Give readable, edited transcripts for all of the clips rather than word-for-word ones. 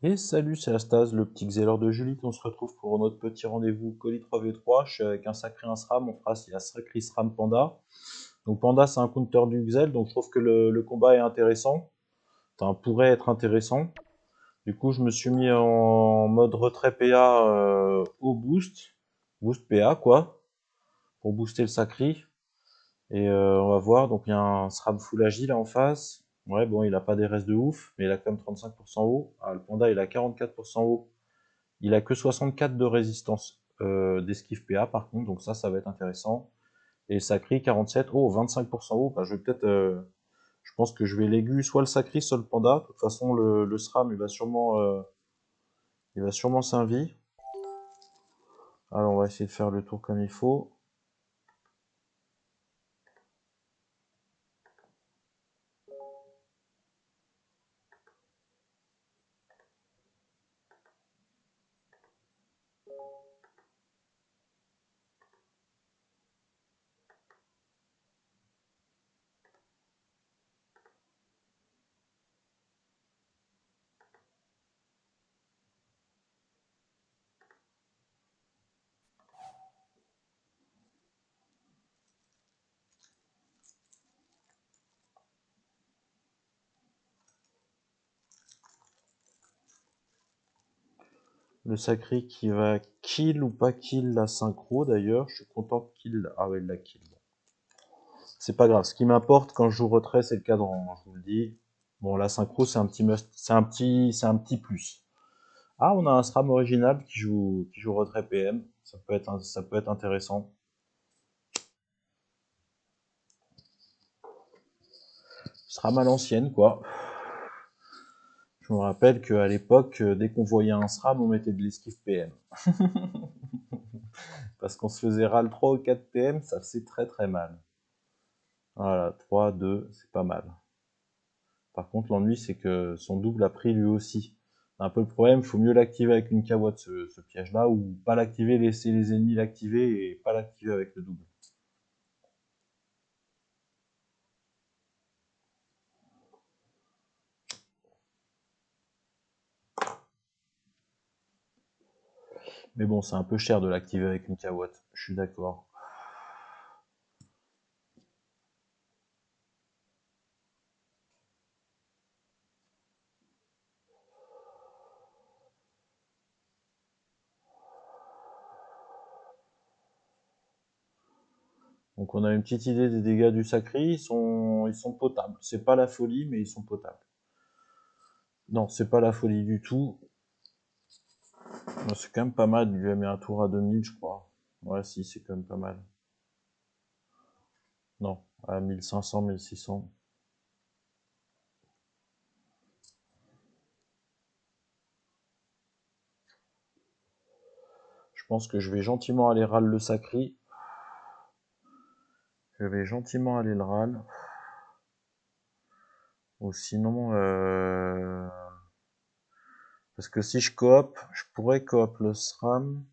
Et salut, c'est Astaz, le petit Xelor de Julie. On se retrouve pour notre petit rendez-vous colis 3v3. Je suis avec un sacré un SRAM. On fera la sacrée SRAM Panda. Donc Panda, c'est un counter du Xel, donc je trouve que le combat est intéressant. Enfin, pourrait être intéressant. Du coup, je me suis mis en mode retrait PA au boost. Boost PA, quoi. Pour booster le sacré. Et on va voir. Donc il y a un SRAM Full Agile là en face. Ouais, bon, il a pas des restes de ouf, mais il a quand même 35% haut. Ah, le Panda, il a 44% haut. Il a que 64 de résistance d'esquive PA par contre, donc ça va être intéressant. Et Sacri 47, oh 25% haut, bah, je vais peut-être, je pense que je vais l'aigu soit le Sacri, soit le Panda. De toute façon, le SRAM, il va sûrement s'invie. Alors on va essayer de faire le tour comme il faut. Le Sacri qui va kill ou pas kill la synchro d'ailleurs. Je suis content qu'il. Ah ouais, il l'a kill. C'est pas grave. Ce qui m'importe quand je joue retrait, c'est le cadran, hein, je vous le dis. Bon, la synchro, c'est un petit must, c'est un petit plus. Ah, on a un SRAM original qui joue retrait PM. Ça peut être intéressant. SRAM à l'ancienne, quoi. Je me rappelle qu'à l'époque, dès qu'on voyait un SRAM, on mettait de l'esquive PM. Parce qu'on se faisait RAL 3 ou 4 PM, ça faisait très très mal. Voilà, 3, 2, c'est pas mal. Par contre, l'ennui, c'est que son double a pris lui aussi. C'est un peu le problème, il faut mieux l'activer avec une kawatt, ce piège-là, ou pas l'activer, laisser les ennemis l'activer et pas l'activer avec le double. Mais bon, c'est un peu cher de l'activer avec une kawatt, je suis d'accord. Donc on a une petite idée des dégâts du sacré, ils sont potables. C'est pas la folie, mais ils sont potables. Non, c'est pas la folie du tout. C'est quand même pas mal, il lui a mis un tour à 2000, je crois. Ouais, si, c'est quand même pas mal. Non, à 1500, 1600. Je pense que je vais gentiment aller râle le sacré. Je vais gentiment aller le râle. Ou sinon, parce que si je coop, je pourrais coop le SRAM.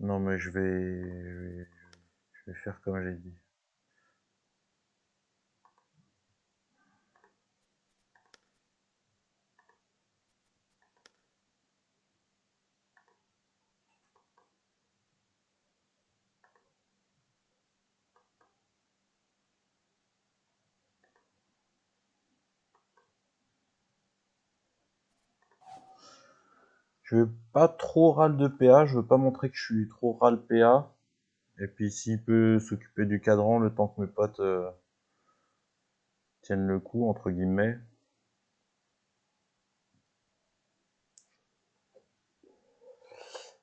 Non, mais je vais faire comme j'ai dit. Je veux pas trop râle de PA, je veux pas montrer que je suis trop râle PA. Et puis s'il peut s'occuper du cadran le temps que mes potes tiennent le coup, entre guillemets.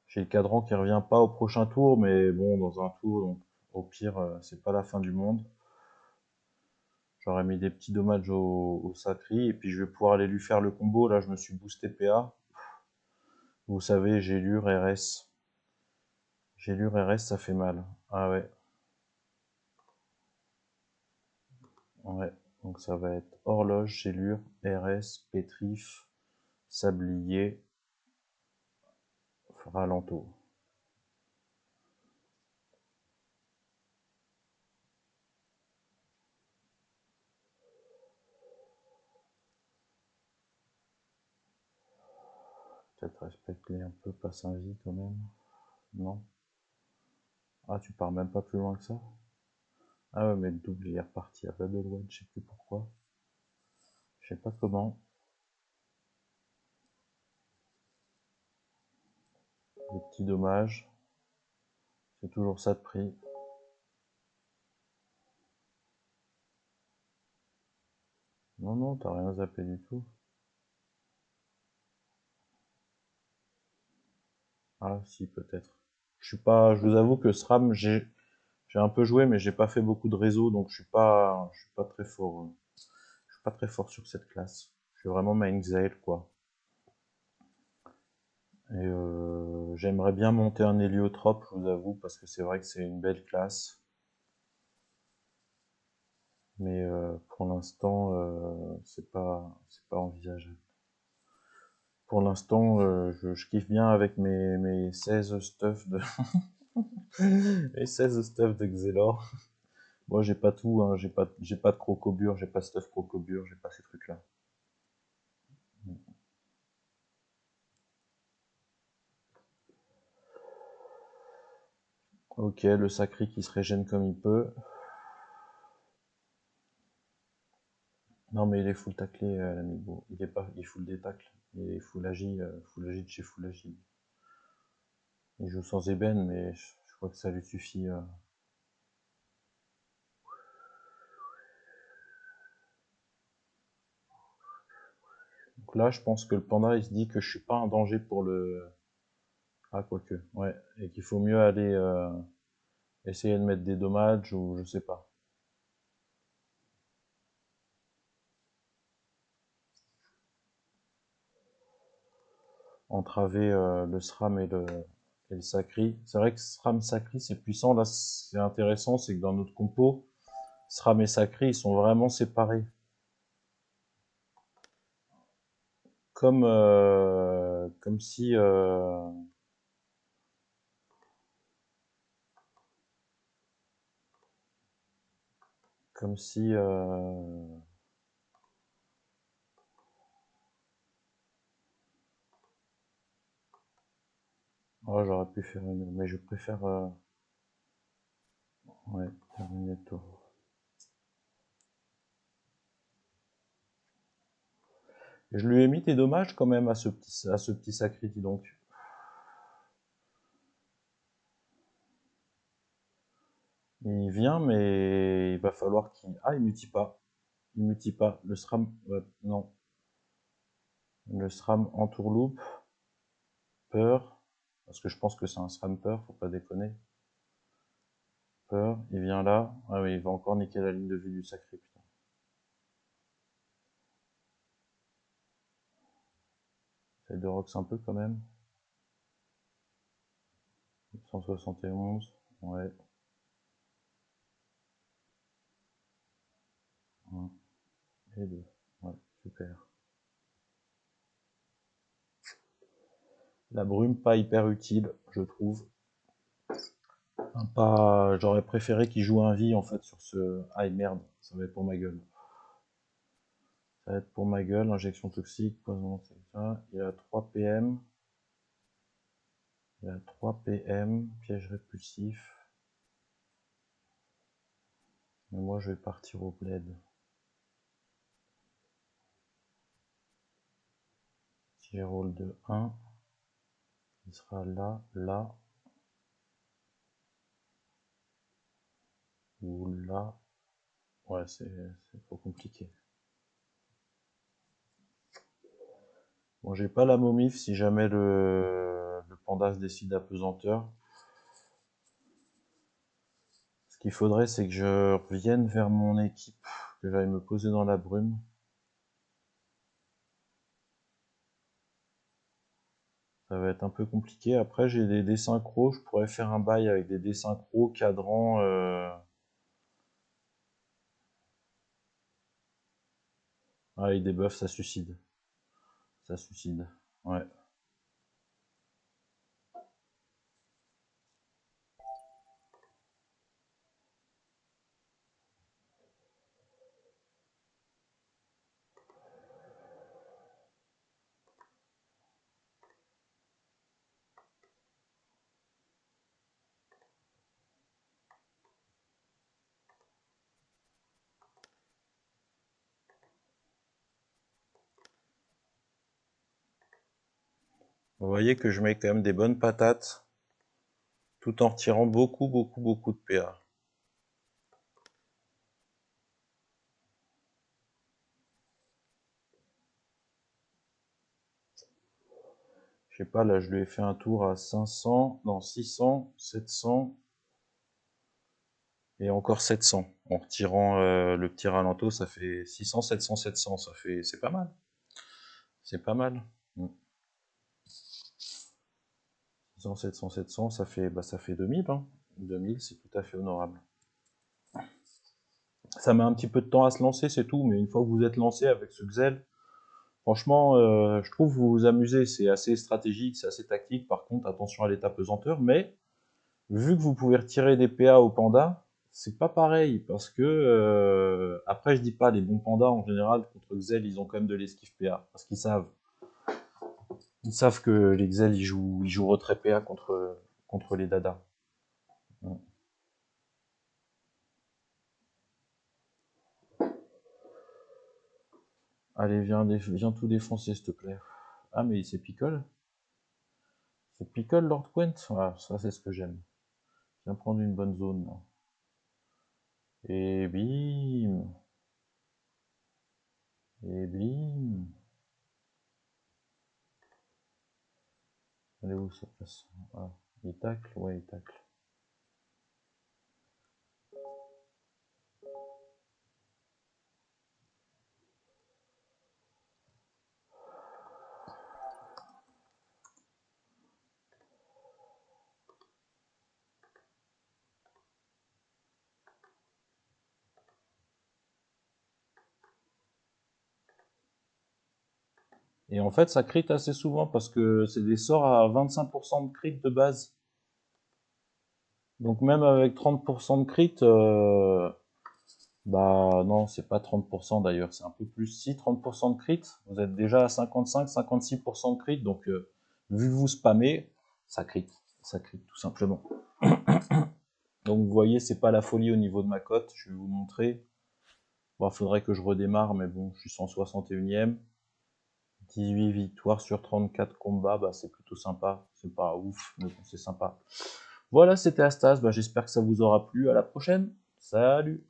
J'ai le cadran qui revient pas au prochain tour, mais bon, dans un tour, donc au pire, c'est pas la fin du monde. J'aurais mis des petits dommages au sacré, et puis je vais pouvoir aller lui faire le combo. Là, je me suis boosté PA. Vous savez, Gélure, RS. Gélure, RS, ça fait mal. Ah ouais. Ouais. Donc ça va être horloge, gélure, RS, pétrif, sablier, ralento. Peut-être respecte-les un peu, passe un vie quand même. Non? Ah, tu pars même pas plus loin que ça? Ah ouais, mais le double, il est reparti à Babelouette, je sais plus pourquoi. Je sais pas comment. Des petits dommages. C'est toujours ça de prix. Non, non, t'as rien zappé du tout. Ah, si, peut-être. Je vous avoue que SRAM, j'ai un peu joué, mais j'ai pas fait beaucoup de réseaux, donc je suis pas très fort. Je suis pas très fort sur cette classe. Je suis vraiment main Xael, quoi. Et j'aimerais bien monter un héliotrope, je vous avoue, parce que c'est vrai que c'est une belle classe. Mais pour l'instant, c'est pas envisageable. Pour l'instant, je kiffe bien avec mes 16 stuff de mes 16 stuff de Xelor. Moi, j'ai pas tout, hein, j'ai pas de crocobure, j'ai pas stuff crocobure, j'ai pas ces trucs-là. Ok, le sacré qui se régène comme il peut. Non, mais il est full taclé, l'amigo. Il est pas, il full des tacles. Il est full agi de chez full agi. Il joue sans ébène, mais je crois que ça lui suffit. Donc là, je pense que le panda, il se dit que je suis pas un danger pour le. Ah, quoique, ouais. Et qu'il faut mieux aller essayer de mettre des dommages ou je sais pas. Entraver le SRAM et le Sacri. C'est vrai que SRAM Sacri c'est puissant. Là, c'est intéressant, c'est que dans notre compo, SRAM et Sacri ils sont vraiment séparés. Comme si comme si oh, j'aurais pu faire une, mais je préfère ouais, terminer le tour. Je lui ai mis des dommages quand même à ce petit Sacri, dis donc. Il vient, mais il va falloir qu'il. Ah, il mutie pas. Il mutie pas. Le SRAM. Ouais, non. Le SRAM entourloupe. Peur. Parce que je pense que c'est un SRAM peur, faut pas déconner. Peur. Il vient là. Ah oui, il va encore niquer la ligne de vue du sacré, putain. Essaye de rox un peu quand même. 171. Ouais. 1 et 2. Ouais, super. La brume, pas hyper utile, je trouve. Pas, j'aurais préféré qu'il joue un vie en fait sur ce. Ah merde, ça va être pour ma gueule. Ça va être pour ma gueule, injection toxique, poison, c'est ça. Il a 3 PM. Il a 3 PM, piège répulsif. Mais moi je vais partir au bled. Si je roule de 1, il sera là, là, ou là. Ouais, c'est trop compliqué. Bon, j'ai pas la momif si jamais le panda se décide à pesanteur. Ce qu'il faudrait, c'est que je revienne vers mon équipe, que j'aille me poser dans la brume. Ça va être un peu compliqué. Après, j'ai des désynchros. Je pourrais faire un bail avec des désynchros, cadrans. Ah, il débuff, ça suicide. Ça suicide. Ouais. Vous voyez que je mets quand même des bonnes patates, tout en retirant beaucoup de PA. Je sais pas, là je lui ai fait un tour à 500, non 600, 700 et encore 700. En retirant le petit ralento, ça fait 600, 700, 700. Ça fait, c'est pas mal. C'est pas mal. 600, 700, 700, ça fait 2000. Hein. 2000, c'est tout à fait honorable. Ça met un petit peu de temps à se lancer, c'est tout, mais une fois que vous êtes lancé avec ce Xel, franchement, je trouve que vous vous amusez. C'est assez stratégique, c'est assez tactique. Par contre, attention à l'état pesanteur, mais vu que vous pouvez retirer des PA au panda, c'est pas pareil, parce que, après je dis pas, les bons pandas en général, contre Xel, ils ont quand même de l'esquive PA, parce ils savent que les Xel, ils jouent retrait PA contre les dadas. Mm. Allez, viens tout défoncer, s'il te plaît. Ah, mais c'est Pickle? C'est Pickle, Lord Quent? Voilà, ça c'est ce que j'aime. Viens prendre une bonne zone, là. Et bim! Et bim! Elle est où sa place? Ah, il tacle? Ouais, il tacle. Et en fait, ça crit assez souvent parce que c'est des sorts à 25% de crit de base. Donc même avec 30% de crit, bah non, c'est pas 30% d'ailleurs, c'est un peu plus. Si, 30% de crit, vous êtes déjà à 55-56% de crit, donc vu que vous spammez, ça crit tout simplement. Donc vous voyez, c'est pas la folie au niveau de ma cote, je vais vous montrer. Bon, faudrait que je redémarre, mais bon, je suis 161ème. 18 victoires sur 34 combats, bah c'est plutôt sympa. C'est pas ouf, mais bon, c'est sympa. Voilà, c'était Astas. Bah, j'espère que ça vous aura plu. À la prochaine. Salut!